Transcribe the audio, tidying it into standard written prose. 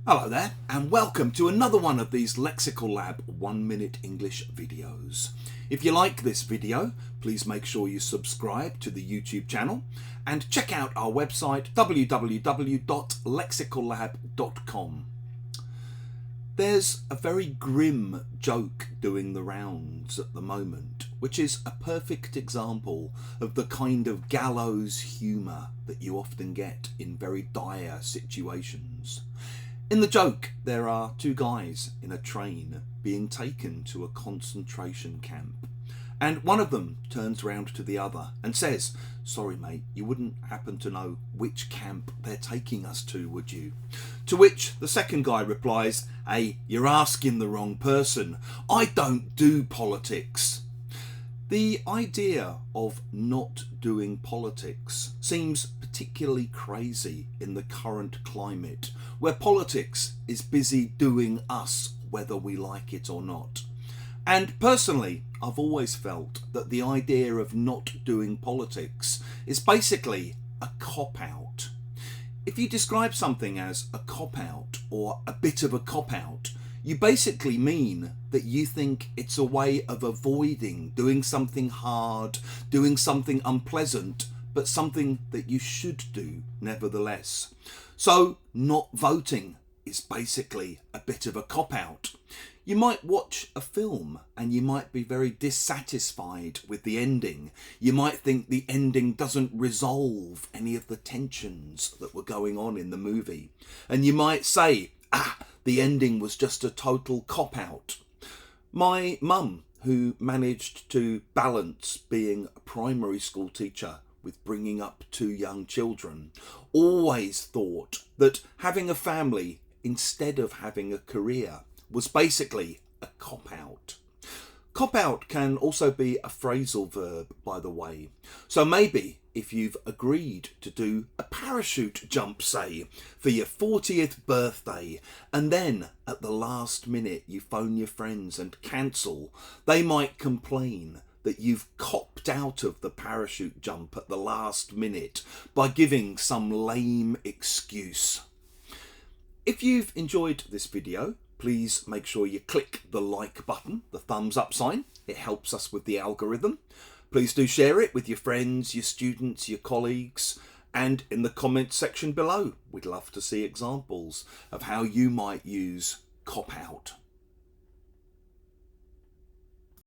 Hello there and welcome to another one of these Lexical Lab 1 minute English videos. If you like this video, please make sure you subscribe to the YouTube channel and check out our website www.lexicallab.com. There's a very grim joke doing the rounds at the moment, which is a perfect example of the kind of gallows humour that you often get in very dire situations. In the joke, there are two guys in a train being taken to a concentration camp, and one of them turns round to the other and says, "Sorry mate, you wouldn't happen to know which camp they're taking us to, would you?" To which the second guy replies, "Hey, you're asking the wrong person. I don't do politics." The idea of not doing politics seems particularly crazy in the current climate, where politics is busy doing us whether we like it or not. And personally, I've always felt that the idea of not doing politics is basically a cop-out. If you describe something as a cop-out or a bit of a cop-out, you basically mean that you think it's a way of avoiding doing something hard, doing something unpleasant, but something that you should do nevertheless. So not voting is basically a bit of a cop-out. You might watch a film and you might be very dissatisfied with the ending. You might think the ending doesn't resolve any of the tensions that were going on in the movie. And you might say, the ending was just a total cop-out. My mum, who managed to balance being a primary school teacher with bringing up two young children, always thought that having a family instead of having a career was basically a cop-out. Cop-out can also be a phrasal verb, by the way. So maybe if you've agreed to do a parachute jump, say, for your 40th birthday, and then at the last minute you phone your friends and cancel, they might complain that you've copped out of the parachute jump at the last minute by giving some lame excuse. If you've enjoyed this video, please make sure you click the like button, the thumbs up sign. It helps us with the algorithm. Please do share it with your friends, your students, your colleagues, and in the comments section below. We'd love to see examples of how you might use cop-out.